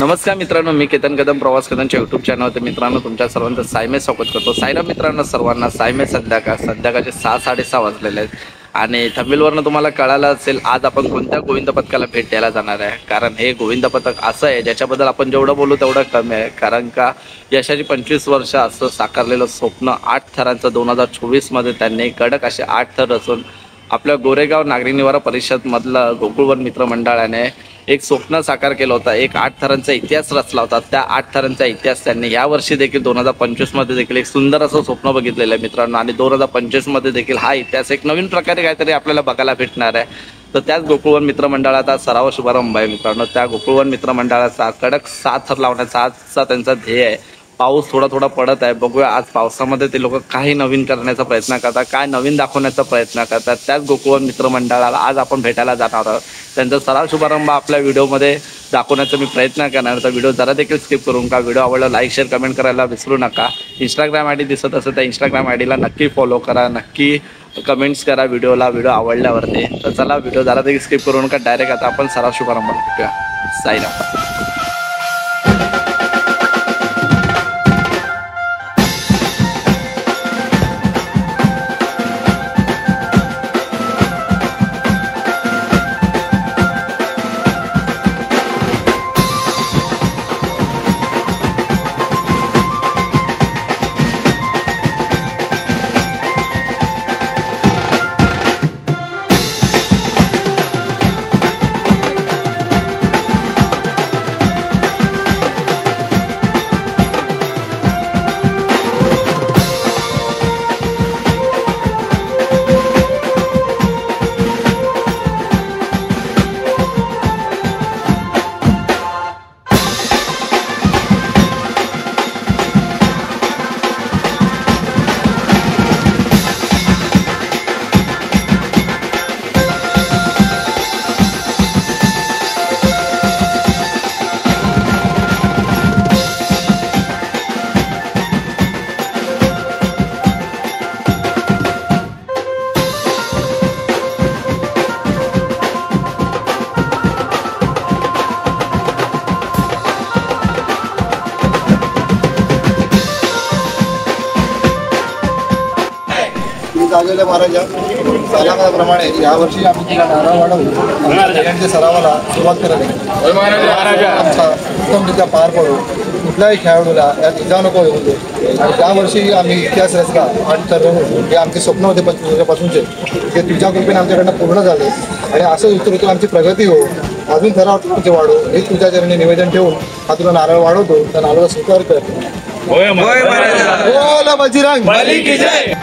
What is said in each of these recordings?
नमस्कार मित्रांनो, मी केतन कदम प्रवास कदमच्या यूट्यूब चॅनलवरती मित्रांनो तुमच्या सर्वांचं सायमे स्वागत करतो. सायराम मित्रांनो, सर्वांना सायमे संध्याकाळचे 6:30 वाजलेले आहेत आणि थंबनेलवरनं तुम्हाला कळालं असेल आज आपण कोणत्या गोविंद पथकाला भेट द्यायला जाणार आहे. कारण हे गोविंद पथक असं आहे ज्याच्याबद्दल आपण जेवढं बोलू तेवढं कमी आहे. कारण का यशाची 25 वर्ष असं साकारलेलं स्वप्न 8 थरांचं 2024 त्यांनी कडक असे 8 थर रचून आपल्या गोरेगाव नागरी निवारा परिषदमधलं गोकुळवन मित्र मंडळाने एक स्वप्न साकार केलं होतं. एक 8 थरांचा इतिहास रचला होता. त्या 8 थरांचा इतिहास त्यांनी यावर्षी देखील 2025 देखील एक सुंदर असं स्वप्न बघितलेलं आहे मित्रांनो. आणि 2025 देखील हा इतिहास एक नवीन प्रकारे काहीतरी आपल्याला बघायला भेटणार आहे. तर त्याच गोकुळवन मित्र मंडळाचा सराव शुभारंभ आहे मित्रांनो. त्या गोकुळवन मित्र मंडळाचा कडक 7 थर लावण्याचा आजचा त्यांचा ध्येय आहे. पाऊस थोडा पडत आहे. बघूया आज पावसामध्ये ते लोक काही नवीन करण्याचा प्रयत्न करतात, काय नवीन दाखवण्याचा प्रयत्न करतात. त्याच गोकुळवन मित्र मंडळाला आज आपण भेटायला जाणार आहोत. त्यांचा सराव शुभारंभ आपल्या व्हिडिओमध्ये दाखवण्याचा मी प्रयत्न करणार. तर व्हिडिओ जरा देखील स्किप करून का व्हिडिओ आवडला लाईक शेअर कमेंट करायला विसरू नका. इंस्टाग्राम आयडी दिसत असेल तर इंस्टाग्राम आयडीला नक्की फॉलो करा, नक्की कमेंट्स करा व्हिडिओ आवडल्यावरती. तर चला व्हिडिओ जरा देखील स्किप करू नका, डायरेक्ट आता आपण सराव शुभारंभ करूया. साईराम. गाजवल्या महाराजा सालाप्रमाणे यावर्षी आम्ही तिला नारळ वाढवून सरावाला सुरुवात करत आहे. आमचा उत्तमरित्या पार पडू, कुठल्याही खेळाडूला यात इजा नको होऊ दे. आणि यावर्षी आम्ही इतिहास रचला 8 थर हे आमचे स्वप्न होते 25 वर्षापासूनचे, ते तुझ्या कृपेने आमच्याकडनं पूर्ण झाले. आणि असं उतरतो आमची प्रगती हो, अजून थरावर वाढू हे तुझ्या चरणी निवेदन ठेवून हा तुला नारळ वाढवतो. त्या नारळाला स्वीकार कर. बोल बजरंग बली की जय.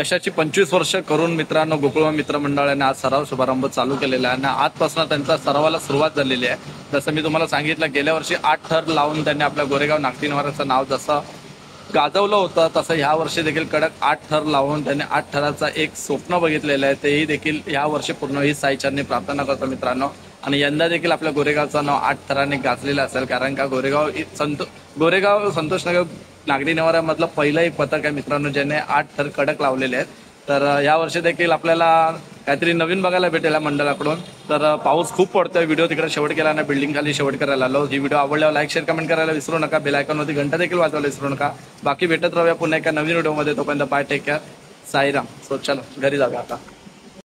यशाची 25 वर्ष करून मित्रांनो गोकुळ मित्र मंडळाने आज सराव शुभारंभ चालू केलेला आहे आणि आजपासून त्यांचा सरावाला सुरुवात झालेली आहे. जसं मी तुम्हाला सांगितलं, गेल्या वर्षी 8 थर लावून त्यांनी आपल्या गोरेगाव नागठी निवाराचं नाव जसं गाजवलं होतं तसं ह्या वर्षी देखील कडक 8 थर लावून त्यांनी 8 थराचा एक स्वप्न बघितलेलं आहे. तेही देखील ह्या वर्षी पूर्ण ही साईचरणी प्रार्थना करतो मित्रांनो. आणि यंदा देखील आपल्या गोरेगावचं नाव 8 थरांनी गाजलेलं असेल, कारण का गोरेगाव संतोषनगर नागरी निवाऱ्यामधलं पहिलं एक पथक आहे मित्रांनो ज्याने 8 थर कडक लावलेले आहेत. तर या वर्षी देखील आपल्याला काहीतरी नवीन बघायला भेटेल मंडळाकडून. तर पाऊस खूप पडतोय. व्हिडिओ तिकडे शेवट केला ना, बिल्डिंग खाली शेवट करायला आलो. ही व्हिडिओ आवडल्यावर लाईक शेअर कमेंट करायला विसरू नका. बेल आयकॉनवरती घंटा देखील वाजवायला विसरू नका. बाकी भेटत राहूया पुन्हा एका नवीन व्हिडिओमध्ये. तोपर्यंत bye, take care, Sairam. So चलो घरी जाऊया आता.